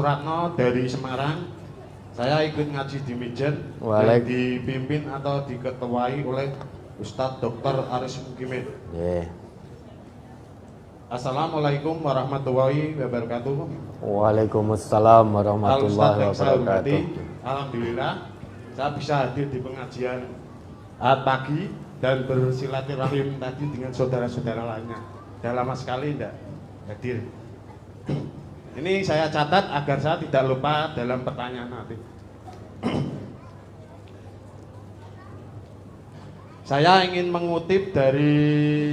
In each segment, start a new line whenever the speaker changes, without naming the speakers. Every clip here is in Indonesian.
Suratno dari Semarang. Saya ikut ngaji di Mijen yang dipimpin atau diketuai oleh Ustadz Dr. Aris Mukimin. Assalamualaikum warahmatullahi wabarakatuh.
Waalaikumsalam warahmatullahi wabarakatuh.
Alhamdulillah saya bisa hadir di pengajian pagi dan bersilaturahim tadi dengan saudara-saudara lainnya. Sudah lama sekali tidak hadir. Ini saya catat agar saya tidak lupa dalam pertanyaan nanti. Saya ingin mengutip dari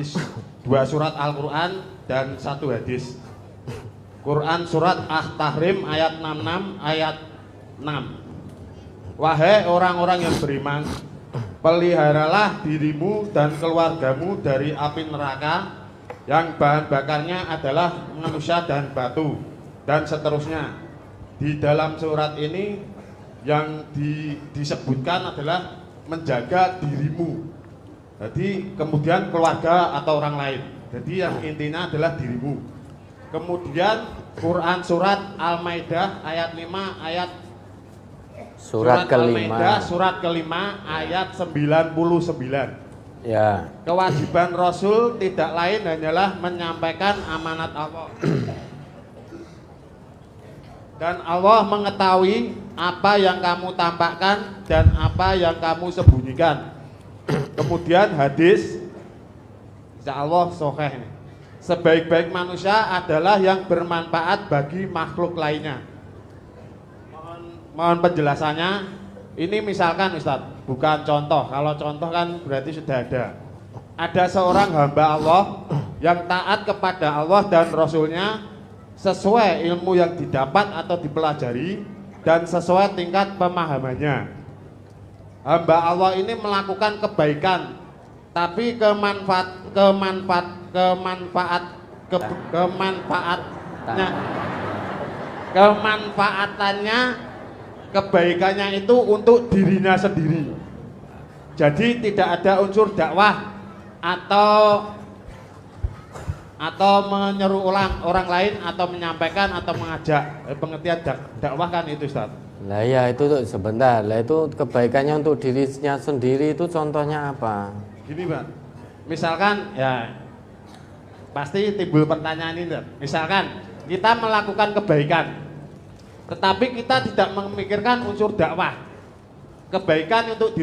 2 surat Al-Quran dan 1 hadis. Quran surat At-Tahrim ayat 66 ayat 6. Wahai orang-orang yang beriman, peliharalah dirimu dan keluargamu dari api neraka yang bahan bakarnya adalah manusia dan batu, dan seterusnya. Di dalam surat ini yang disebutkan adalah menjaga dirimu. Jadi kemudian keluarga atau orang lain. Jadi yang intinya adalah dirimu. Kemudian Quran surat Al-Maidah ayat 5 ayat
surat kelima.
Al-Maidah surat kelima ayat 99.
Ya.
Kewajiban Rasul tidak lain hanyalah menyampaikan amanat Allah. Dan Allah mengetahui apa yang kamu tampakkan dan apa yang kamu sembunyikan. Kemudian hadis, insyaallah sahih. Sebaik-baik manusia adalah yang bermanfaat bagi makhluk lainnya. Mohon penjelasannya. Ini misalkan Ustadz, bukan contoh. Kalau contoh kan berarti sudah ada. Ada seorang hamba Allah yang taat kepada Allah dan Rasulnya sesuai ilmu yang didapat atau dipelajari dan sesuai tingkat pemahamannya. Hamba Allah ini melakukan kebaikan, tapi kemanfaatannya, kebaikannya itu untuk dirinya sendiri. Jadi tidak ada unsur dakwah atau menyeru orang lain atau menyampaikan atau mengajak. Pengertian dakwah kan itu, Ustaz.
Lah ya itu tuh sebentar. Lah itu kebaikannya untuk dirinya sendiri itu contohnya apa?
Gini, Pak. Misalkan ya pasti timbul pertanyaan ini. Misalkan kita melakukan kebaikan, tetapi kita tidak memikirkan unsur dakwah. Kebaikan untuk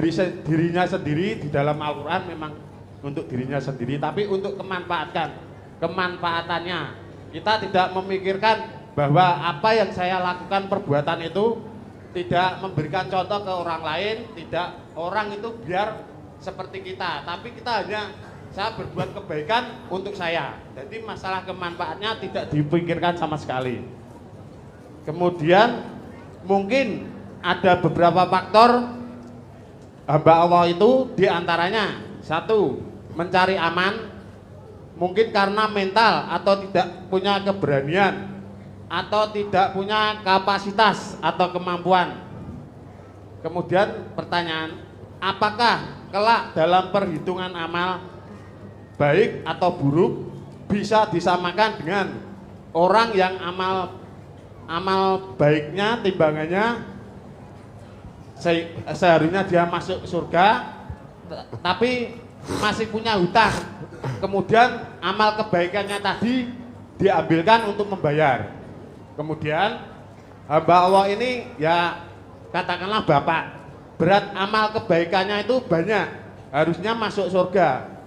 dirinya sendiri di dalam Al-Quran memang untuk dirinya sendiri, tapi untuk kemanfaatannya. Kita tidak memikirkan bahwa apa yang saya lakukan perbuatan itu tidak memberikan contoh ke orang lain, tidak orang itu biar seperti kita, tapi kita hanya saya berbuat kebaikan untuk saya. Jadi masalah kemanfaatnya tidak dipikirkan sama sekali. Kemudian mungkin ada beberapa faktor hamba Allah itu, diantaranya 1, mencari aman, mungkin karena mental atau tidak punya keberanian atau tidak punya kapasitas atau kemampuan. Kemudian pertanyaan, apakah kelak dalam perhitungan amal baik atau buruk bisa disamakan dengan orang yang amal baiknya timbangannya seharusnya dia masuk surga tapi masih punya hutang, kemudian amal kebaikannya tadi diambilkan untuk membayar. Kemudian hamba Allah ini ya katakanlah bapak, berat amal kebaikannya itu banyak, harusnya masuk surga,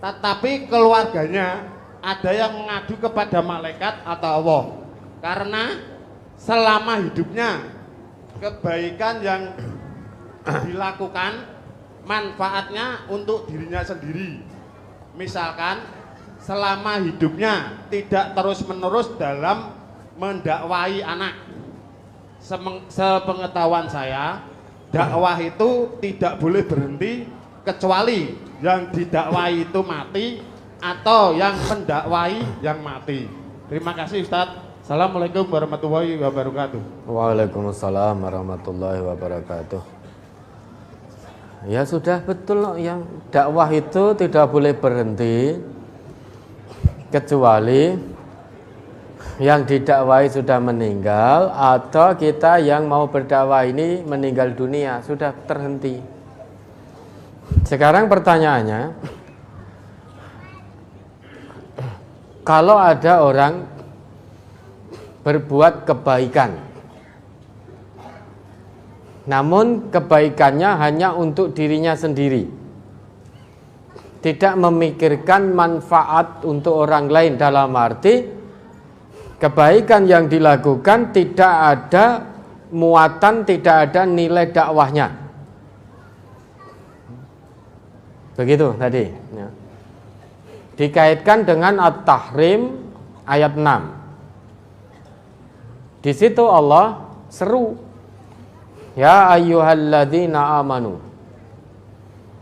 tetapi keluarganya ada yang mengadu kepada malaikat atau Allah karena selama hidupnya kebaikan yang dilakukan manfaatnya untuk dirinya sendiri. Misalkan selama hidupnya tidak terus-menerus dalam mendakwahi anak. Sepengetahuan saya, dakwah itu tidak boleh berhenti kecuali yang didakwahi itu mati atau yang mendakwahi yang mati. Terima kasih, Ustadz. Assalamualaikum warahmatullahi wabarakatuh.
Waalaikumsalam warahmatullahi wabarakatuh. Ya sudah betul loh, yang dakwah itu tidak boleh berhenti kecuali yang didakwai sudah meninggal atau kita yang mau berdakwah ini meninggal dunia, sudah terhenti. Sekarang pertanyaannya, kalau ada orang berbuat kebaikan, namun kebaikannya hanya untuk dirinya sendiri, tidak memikirkan manfaat untuk orang lain, dalam arti kebaikan yang dilakukan tidak ada muatan, tidak ada nilai dakwahnya. Begitu tadi ya. Dikaitkan dengan At-Tahrim ayat 6. Di situ Allah seru, ya ayyuhalladzina amanu,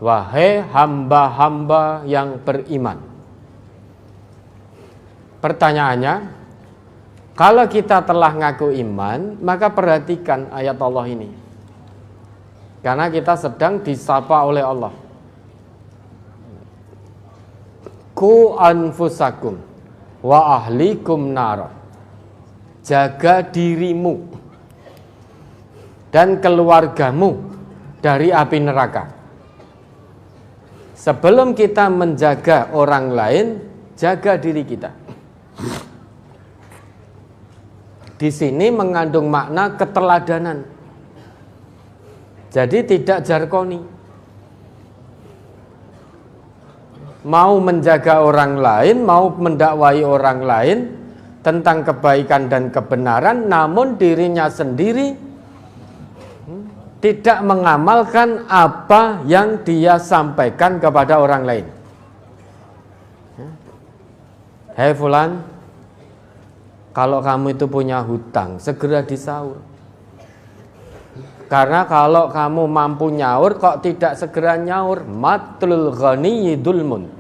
wahai hamba-hamba yang beriman. Pertanyaannya, kalau kita telah ngaku iman, maka perhatikan ayat Allah ini, karena kita sedang disapa oleh Allah. Ku anfusakum wa ahlikum nar. Jaga dirimu dan keluargamu dari api neraka. Sebelum kita menjaga orang lain, jaga diri kita. Di sini mengandung makna keteladanan. Jadi tidak jargoni. Mau menjaga orang lain, mau mendakwai orang lain tentang kebaikan dan kebenaran, namun dirinya sendiri tidak mengamalkan apa yang dia sampaikan kepada orang lain. Hei fulan, kalau kamu itu punya hutang, segera disaur. Karena kalau kamu mampu nyaur, kok tidak segera nyaur? Matlul ghaniyyi dzulmun.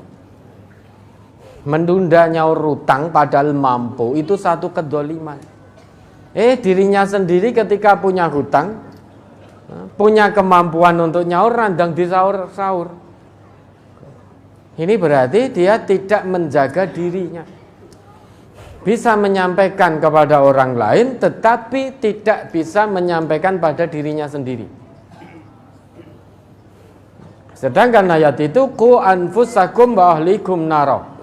Menunda nyaur hutang padahal mampu, itu satu kedzaliman. Dirinya sendiri ketika punya hutang, punya kemampuan untuk nyaur, randang disaur-saur. Ini berarti dia tidak menjaga dirinya. Bisa menyampaikan kepada orang lain, tetapi tidak bisa menyampaikan pada dirinya sendiri. Sedangkan ayat itu, ku anfusakum wa ahlikum naro.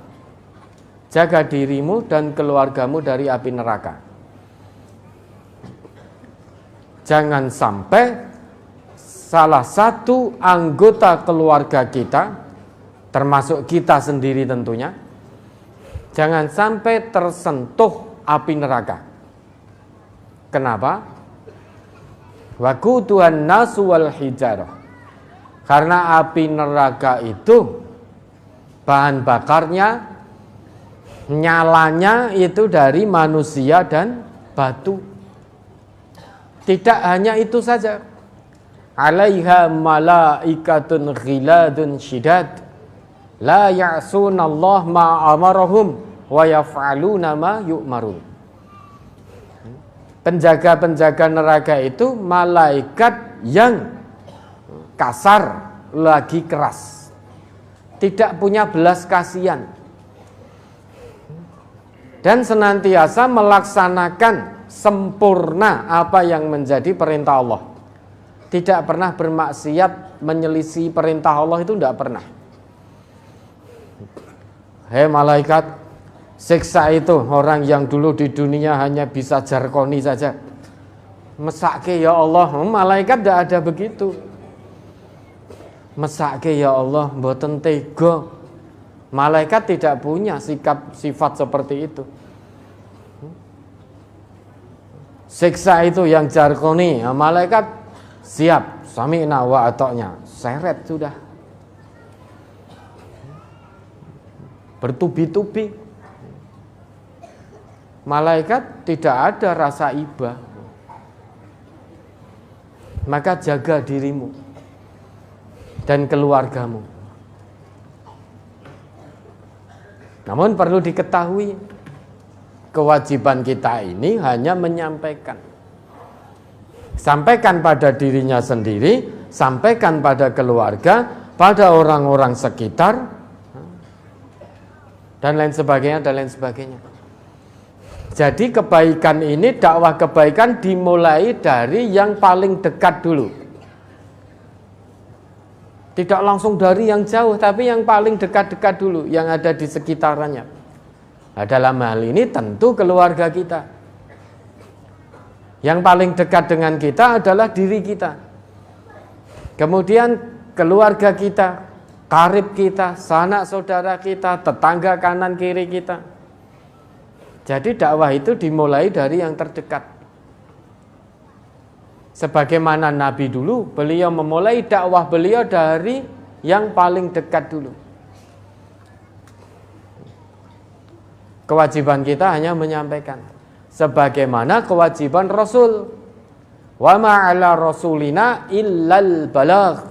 Jaga dirimu dan keluargamu dari api neraka. Jangan sampai salah satu anggota keluarga kita, termasuk kita sendiri tentunya, jangan sampai tersentuh api neraka. Kenapa? Waquduhan nasu wal hijarah. Karena api neraka itu bahan bakarnya, nyalanya itu dari manusia dan batu. Tidak hanya itu saja. Alaiha malaikatun ghiladun syidad la ya'sunallah ma amarahum wa yaf'aluna ma yu'marun. Penjaga-penjaga neraka itu malaikat yang kasar lagi keras, tidak punya belas kasihan, dan senantiasa melaksanakan sempurna apa yang menjadi perintah Allah. Tidak pernah bermaksiat, menyelisih perintah Allah, itu tidak pernah. Hei malaikat, siksa itu orang yang dulu di dunia hanya bisa jargoni saja. Mesake ya Allah, malaikat tidak ada begitu. Mesake ya Allah, mboten tega. Malaikat tidak punya sifat seperti itu. Siksa itu yang jargoni, malaikat siap, sami'na wa ata'na, seret sudah. Bertubi-tubi. Malaikat tidak ada rasa iba. Maka jaga dirimu dan keluargamu. Namun perlu diketahui, kewajiban kita ini hanya menyampaikan. Sampaikan pada dirinya sendiri, sampaikan pada keluarga, pada orang-orang sekitar, dan lain sebagainya, dan lain sebagainya. Jadi kebaikan ini, dakwah kebaikan dimulai dari yang paling dekat dulu. Tidak langsung dari yang jauh, tapi yang paling dekat-dekat dulu, yang ada di sekitarnya. Nah, dalam hal ini tentu keluarga kita. Yang paling dekat dengan kita adalah diri kita. Kemudian keluarga kita, karib kita, sanak saudara kita, tetangga kanan kiri kita. Jadi dakwah itu dimulai dari yang terdekat. Sebagaimana Nabi dulu, beliau memulai dakwah beliau dari yang paling dekat dulu. Kewajiban kita hanya menyampaikan sebagaimana kewajiban Rasul. Wa ma 'ala rasulina illal balagh.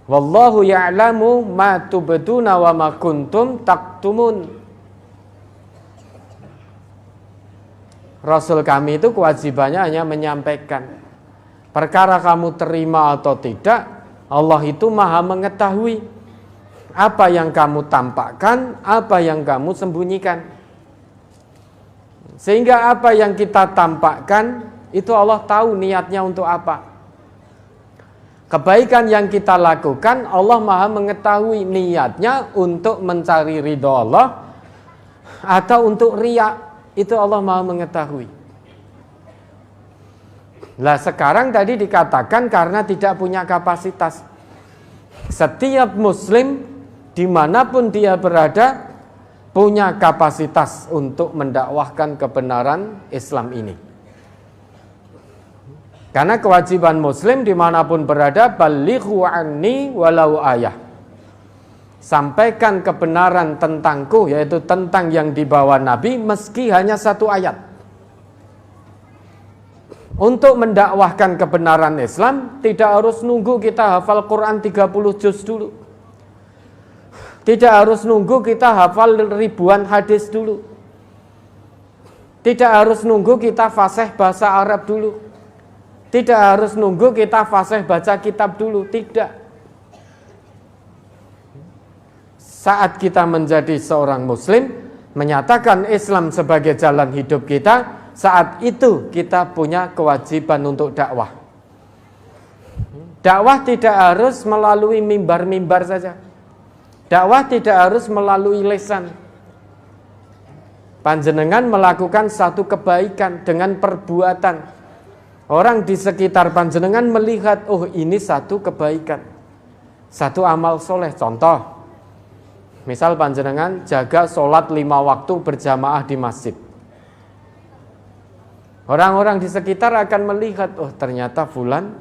Wallahu ya'lamu ma tubduna wa ma kuntum taktumun. Rasul kami itu kewajibannya hanya menyampaikan. Perkara kamu terima atau tidak, Allah itu maha mengetahui apa yang kamu tampakkan, apa yang kamu sembunyikan. Sehingga apa yang kita tampakkan, itu Allah tahu niatnya untuk apa. Kebaikan yang kita lakukan, Allah maha mengetahui niatnya untuk mencari ridho Allah atau untuk riya. Itu Allah maha mengetahui. Lah sekarang tadi dikatakan karena tidak punya kapasitas. Setiap muslim dimanapun dia berada punya kapasitas untuk mendakwahkan kebenaran Islam ini. Karena kewajiban muslim dimanapun berada, balighu anni walau ayah. Sampaikan kebenaran tentangku, yaitu tentang yang dibawa Nabi, meski hanya satu ayat. Untuk mendakwahkan kebenaran Islam, tidak harus nunggu kita hafal Quran 30 juz dulu. Tidak harus nunggu kita hafal ribuan hadis dulu. Tidak harus nunggu kita fasih bahasa Arab dulu. Tidak harus nunggu kita fasih baca kitab dulu, tidak. Saat kita menjadi seorang muslim, menyatakan Islam sebagai jalan hidup kita, saat itu kita punya kewajiban untuk dakwah. Dakwah tidak harus melalui mimbar-mimbar saja. Dakwah tidak harus melalui lisan. Panjenengan melakukan satu kebaikan dengan perbuatan. Orang di sekitar panjenengan melihat, oh ini satu kebaikan, satu amal soleh. Contoh, misal panjenengan jaga sholat 5 waktu berjamaah di masjid. Orang-orang di sekitar akan melihat, oh ternyata fulan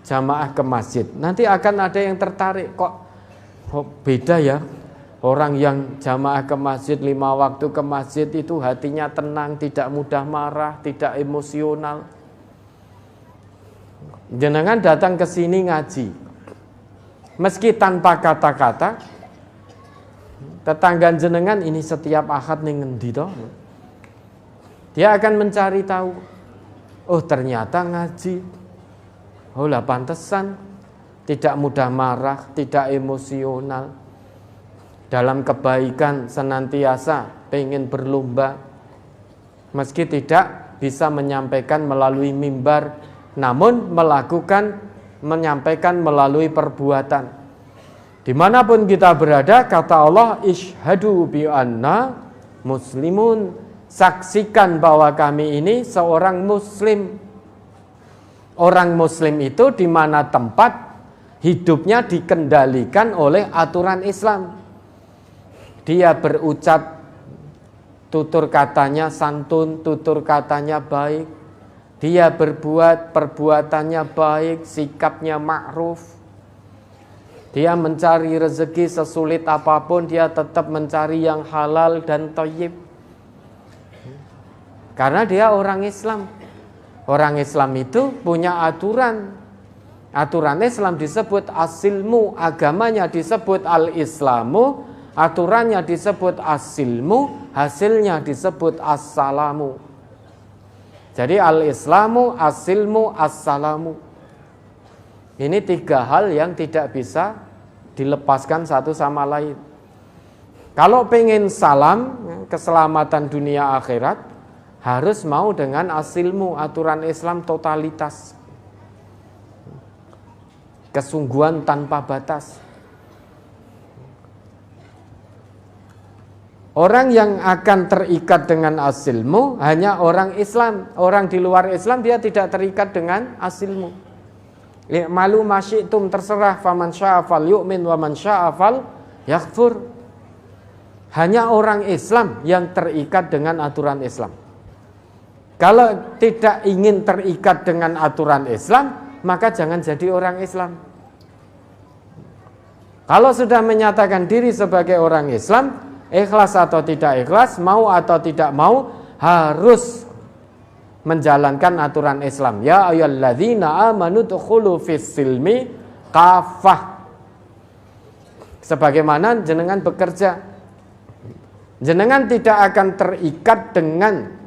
jamaah ke masjid. Nanti akan ada yang tertarik, kok beda ya. Orang yang jamaah ke masjid 5 waktu ke masjid itu hatinya tenang, tidak mudah marah, tidak emosional. Jenengan datang ke sini ngaji, meski tanpa kata-kata, tetangga jenengan ini setiap ahad ning ngendi toh? Dia akan mencari tahu. Oh ternyata ngaji. Oh lah pantesan tidak mudah marah, tidak emosional. Dalam kebaikan senantiasa pengen berlomba. Meski tidak bisa menyampaikan melalui mimbar, namun menyampaikan melalui perbuatan. Dimanapun kita berada, kata Allah, ishhadu bi anna muslimun, saksikan bahwa kami ini seorang muslim. Orang muslim itu di mana tempat hidupnya dikendalikan oleh aturan Islam. Dia berucap, tutur katanya santun, tutur katanya baik. Dia berbuat, perbuatannya baik, sikapnya ma'ruf. Dia mencari rezeki sesulit apapun, dia tetap mencari yang halal dan thayyib. Karena dia orang Islam. Orang Islam itu punya aturan. Aturan Islam disebut as-silmu, agamanya disebut al-islamu, aturannya disebut as-silmu, hasilnya disebut as-salamu. Jadi al-islamu, as-silmu, as-salamu. Ini 3 hal yang tidak bisa dilepaskan satu sama lain. Kalau pengen salam, keselamatan dunia akhirat, harus mau dengan asilmu, aturan Islam totalitas. Kesungguhan tanpa batas. Orang yang akan terikat dengan asilmu hanya orang Islam. Orang di luar Islam dia tidak terikat dengan asilmu. Malu masyitum, terserah, faman syaa fal yu'min wa man syaa fal yakfur. Hanya orang Islam yang terikat dengan aturan Islam. Kalau tidak ingin terikat dengan aturan Islam, maka jangan jadi orang Islam. Kalau sudah menyatakan diri sebagai orang Islam, ikhlas atau tidak ikhlas, mau atau tidak mau, harus menjalankan aturan Islam. Ya ayyuhalladzina amanu dukhulu fis-silmi kafah. Sebagaimana jenengan bekerja, jenengan tidak akan terikat dengan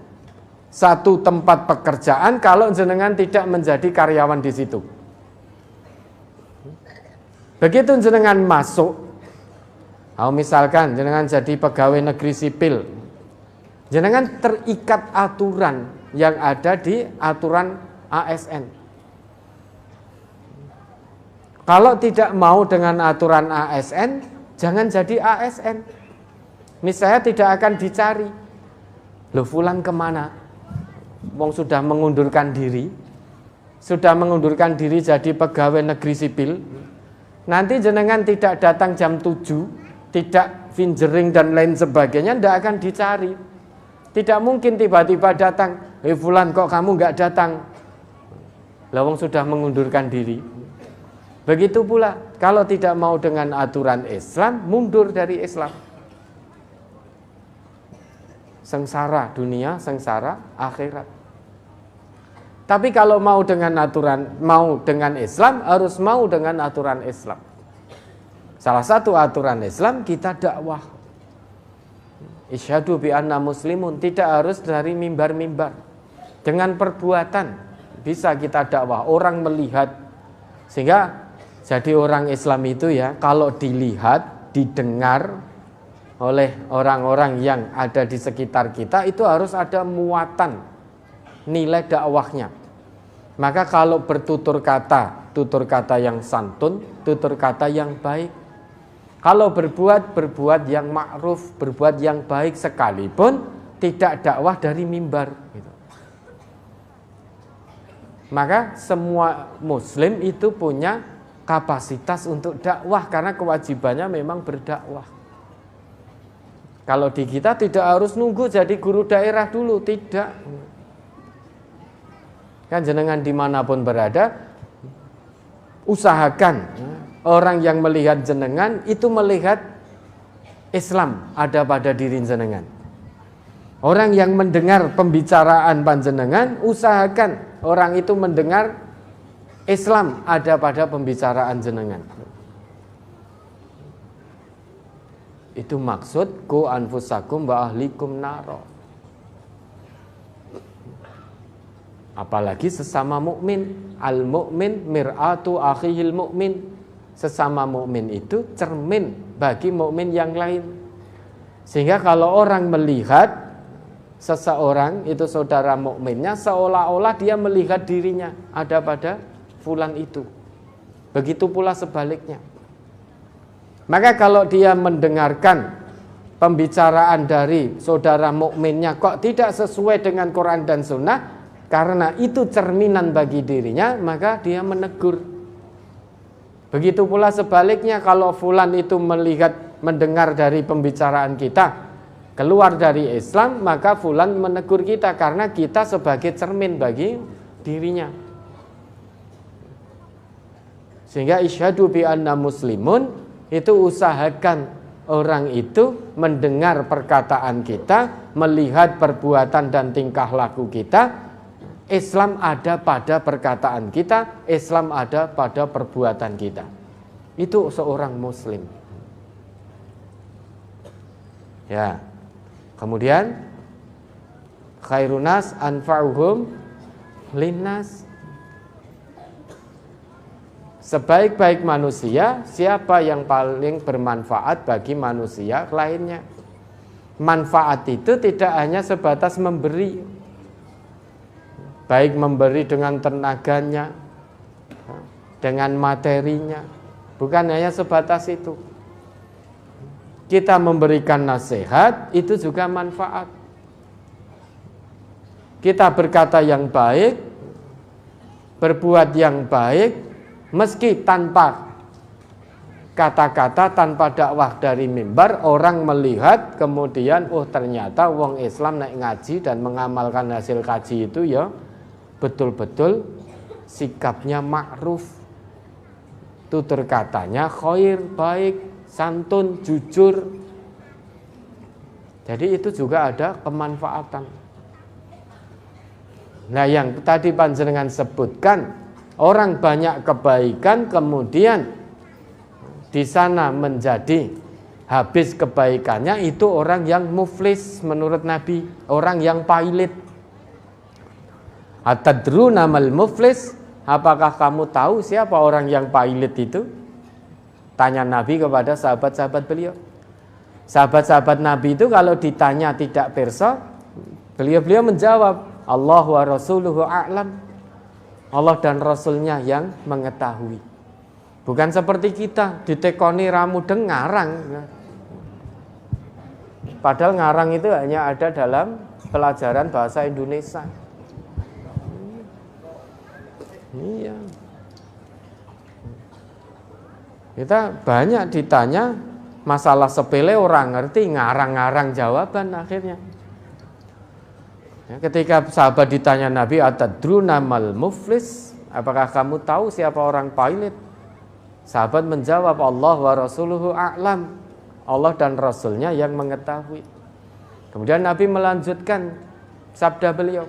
satu tempat pekerjaan kalau jenengan tidak menjadi karyawan di situ. Begitu jenengan masuk, misalkan jenengan jadi pegawai negeri sipil, jenengan terikat aturan yang ada di aturan ASN. Kalau tidak mau dengan aturan ASN, jangan jadi ASN. Misalnya tidak akan dicari. Loh, fulan kemana? Wong sudah mengundurkan diri, jadi pegawai negeri sipil. Nanti jenengan tidak datang jam 7, tidak fingering dan lain sebagainya, tidak akan dicari. Tidak mungkin tiba-tiba datang, fulan kok kamu nggak datang? Lah wong sudah mengundurkan diri. Begitu pula kalau tidak mau dengan aturan Islam, mundur dari Islam. Sengsara dunia, sengsara akhirat. Tapi kalau mau dengan aturan, mau dengan Islam, harus mau dengan aturan Islam. Salah satu aturan Islam, kita dakwah. Isyhadu bi anna muslimun, tidak harus dari mimbar-mimbar. Dengan perbuatan bisa kita dakwah, orang melihat. Sehingga jadi orang Islam itu ya, kalau dilihat, didengar oleh orang-orang yang ada di sekitar kita, itu harus ada muatan nilai dakwahnya. Maka kalau bertutur kata yang santun, tutur kata yang baik. Kalau berbuat yang ma'ruf, berbuat yang baik sekalipun tidak dakwah dari mimbar. Maka semua muslim itu punya kapasitas untuk dakwah karena kewajibannya memang berdakwah. Kalau di kita tidak harus nunggu jadi guru daerah dulu, tidak. Kan jenengan dimanapun berada, usahakan orang yang melihat jenengan itu melihat Islam ada pada diri jenengan. Orang yang mendengar pembicaraan panjenengan, usahakan orang itu mendengar Islam ada pada pembicaraan jenengan. Itu maksud ku anfusakum wa ahlikum naro. Apalagi sesama mukmin, al mukmin mir'atu akhihil mukmin. Sesama mukmin itu cermin bagi mukmin yang lain. Sehingga kalau orang melihat seseorang itu saudara mukminnya, seolah-olah dia melihat dirinya ada pada fulan itu. Begitu pula sebaliknya. Maka kalau dia mendengarkan pembicaraan dari saudara mukminnya kok tidak sesuai dengan Quran dan Sunnah, karena itu cerminan bagi dirinya, maka dia menegur. Begitu pula sebaliknya, kalau fulan itu mendengar dari pembicaraan kita keluar dari Islam, maka fulan menegur kita karena kita sebagai cermin bagi dirinya. Sehingga isyhadu bi anna muslimun, itu usahakan orang itu mendengar perkataan kita, melihat perbuatan dan tingkah laku kita. Islam ada pada perkataan kita, Islam ada pada perbuatan kita. Itu seorang muslim. Ya. Kemudian khairunas anfa'uhum linnas. sebaik-baik manusia, siapa yang paling bermanfaat bagi manusia lainnya. Manfaat itu tidak hanya sebatas memberi, baik memberi dengan tenaganya, dengan materinya, bukan hanya sebatas itu. Kita memberikan nasihat, itu juga manfaat. Kita berkata yang baik, berbuat yang baik, meski tanpa kata-kata, tanpa dakwah dari mimbar, orang melihat kemudian, oh ternyata wong Islam naik ngaji dan mengamalkan hasil kaji itu ya betul-betul sikapnya ma'ruf, tutur katanya khair, baik, santun, jujur. Jadi itu juga ada kemanfaatan. Nah, yang tadi panjenengan sebutkan, orang banyak kebaikan kemudian di sana menjadi habis kebaikannya, itu orang yang muflis menurut Nabi, orang yang pailit. Atadruna mal muflis? Apakah kamu tahu siapa orang yang pailit itu? Tanya Nabi kepada sahabat-sahabat beliau. Sahabat-sahabat Nabi itu kalau ditanya tidak perso, beliau menjawab, Allah wa rasuluhu a'lam. Allah dan Rasulnya yang mengetahui. Bukan seperti kita ditekoni ramu ngarang. Padahal ngarang itu hanya ada dalam pelajaran bahasa Indonesia. Iya. Kita banyak ditanya masalah sepele, orang ngerti, ngarang-ngarang jawaban akhirnya. Ketika sahabat ditanya Nabi, atadruna mal muflis? Apakah kamu tahu siapa orang pailit? Sahabat menjawab, Allah wa rasuluhu a'lam. Allah dan Rasulnya yang mengetahui. Kemudian Nabi melanjutkan sabda beliau,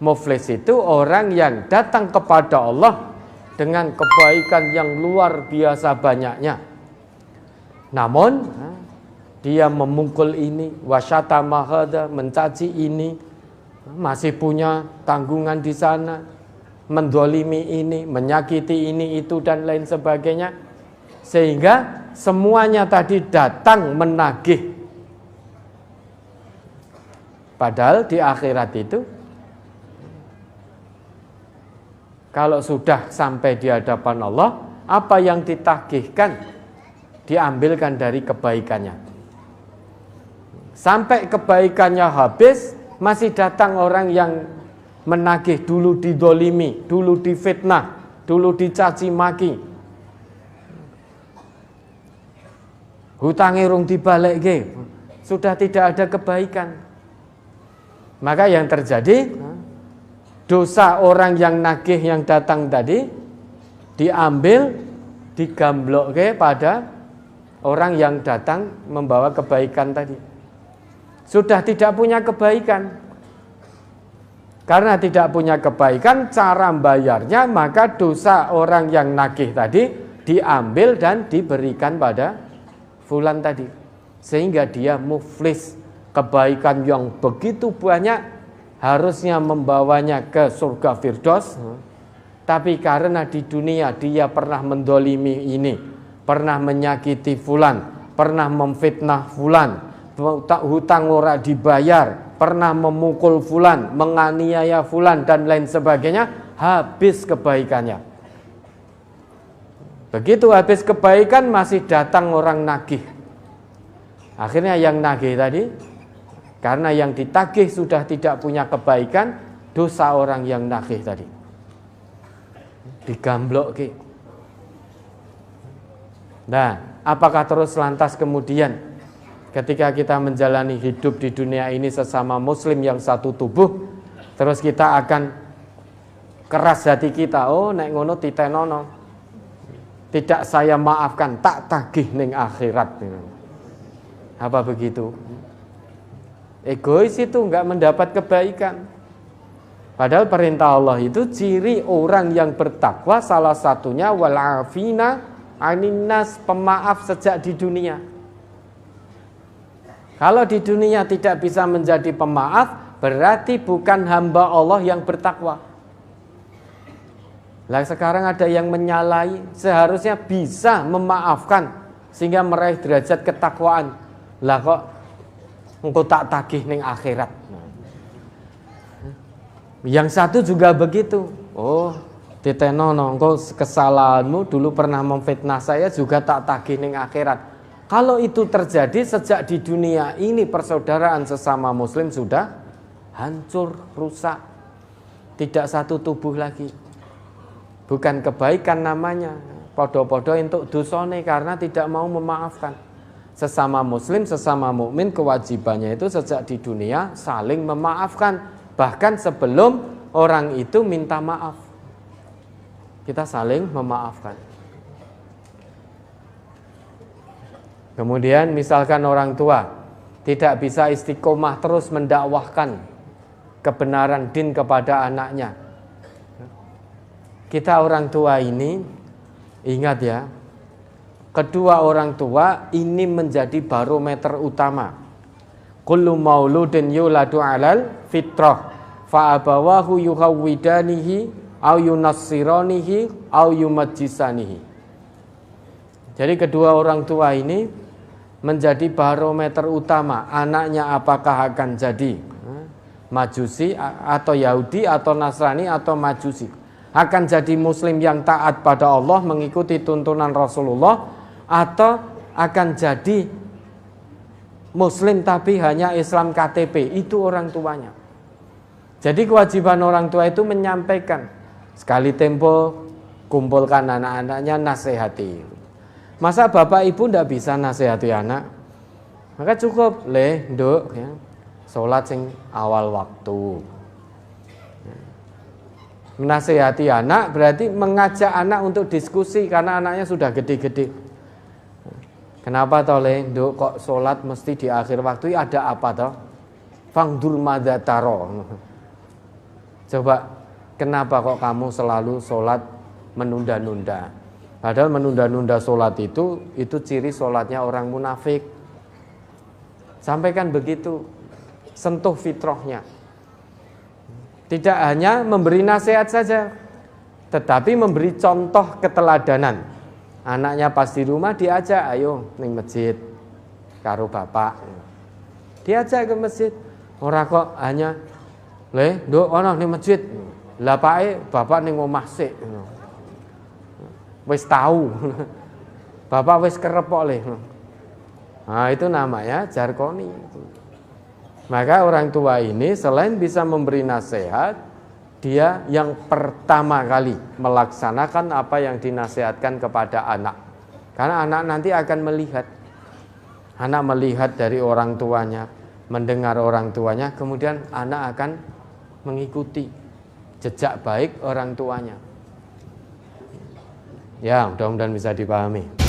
muflis itu orang yang datang kepada Allah dengan kebaikan yang luar biasa banyaknya, namun dia memukul ini, wasyatama hada, mencaci ini, masih punya tanggungan di sana, mendolimi ini, menyakiti ini, itu dan lain sebagainya, sehingga semuanya tadi datang menagih. Padahal di akhirat itu, kalau sudah sampai di hadapan Allah, apa yang ditagihkan diambilkan dari kebaikannya. Sampai kebaikannya habis, masih datang orang yang menagih, dulu didolimi, dulu difitnah, dulu dicaci maki, hutang irung dibalik, sudah tidak ada kebaikan. Maka yang terjadi, dosa orang yang nagih yang datang tadi diambil, digamblok pada orang yang datang membawa kebaikan tadi. Sudah tidak punya kebaikan. Karena tidak punya kebaikan, cara membayarnya, maka dosa orang yang nagih tadi diambil dan diberikan pada fulan tadi. Sehingga dia muflis, kebaikan yang begitu banyak harusnya membawanya ke surga Firdaus, tapi karena di dunia dia pernah mendolimi ini, pernah menyakiti fulan, pernah memfitnah fulan, hutang ora dibayar, pernah memukul fulan, menganiaya fulan dan lain sebagainya, habis kebaikannya. Begitu habis kebaikan masih datang orang nagih. Akhirnya yang nagih tadi, karena yang ditagih sudah tidak punya kebaikan, dosa orang yang nagih tadi digamblok. Nah, apakah terus lantas kemudian ketika kita menjalani hidup di dunia ini sesama muslim yang satu tubuh, terus kita akan keras hati kita, oh nek ngono titenono, tidak saya maafkan, tak tagih ning akhirat. Apa begitu? Egois itu enggak mendapat kebaikan. Padahal perintah Allah itu ciri orang yang bertakwa, salah satunya wal'afina aninnas, pemaaf sejak di dunia. Kalau di dunia tidak bisa menjadi pemaaf, berarti bukan hamba Allah yang bertakwa. Lah sekarang ada yang menyalahi, seharusnya bisa memaafkan sehingga meraih derajat ketakwaan. Lah kok engkau tak tagih ning akhirat. Yang satu juga begitu. Oh, ditenono engkau kesalahanmu dulu pernah memfitnah saya juga tak tagih ning akhirat. Kalau itu terjadi sejak di dunia ini persaudaraan sesama muslim sudah hancur, rusak. Tidak satu tubuh lagi. Bukan kebaikan namanya. Podo-podo untuk dosane karena tidak mau memaafkan. Sesama muslim, sesama mukmin kewajibannya itu sejak di dunia saling memaafkan. Bahkan sebelum orang itu minta maaf. Kita saling memaafkan. Kemudian misalkan orang tua tidak bisa istiqomah terus mendakwahkan kebenaran din kepada anaknya. Kita orang tua ini, ingat ya, kedua orang tua ini menjadi barometer utama. Kullu mauludin yuladu alal fitrah fa abawahu yuhawwidanihi au yunassiranihi au yumajjisanihi. Jadi kedua orang tua ini menjadi barometer utama anaknya apakah akan jadi Majusi atau Yahudi atau Nasrani atau Majusi, akan jadi muslim yang taat pada Allah mengikuti tuntunan Rasulullah, atau akan jadi muslim tapi hanya Islam KTP. Itu orang tuanya. Jadi kewajiban orang tua itu menyampaikan, sekali tempo kumpulkan anak-anaknya, nasihati. Masa bapak ibu tidak bisa nasihati anak? Maka cukup nduk ya, sholat sing awal waktu. Menasihati anak berarti mengajak anak untuk diskusi karena anaknya sudah gede-gede. Kenapa toh nduk kok sholat mesti di akhir waktu? Ada apa toh? Fangdur madataro. Coba kenapa kok kamu selalu sholat menunda-nunda? Padahal menunda-nunda sholat itu ciri sholatnya orang munafik. Sampaikan begitu, sentuh fitrahnya. Tidak hanya memberi nasihat saja, tetapi memberi contoh keteladanan. Anaknya pas di rumah diajak, ayo ning masjid karo bapak. Diajak ke masjid. Ora kok hanya nduk ana ning masjid. Lah pake bapak ning omah sik. Wis tahu. Bapak wis kerep kok le. Nah, itu namanya jargoni. Maka orang tua ini selain bisa memberi nasihat, dia yang pertama kali melaksanakan apa yang dinasihatkan kepada anak. Karena anak nanti akan melihat. Anak melihat dari orang tuanya, mendengar orang tuanya, kemudian anak akan mengikuti jejak baik orang tuanya. Ya, mudah-mudahan bisa dipahami.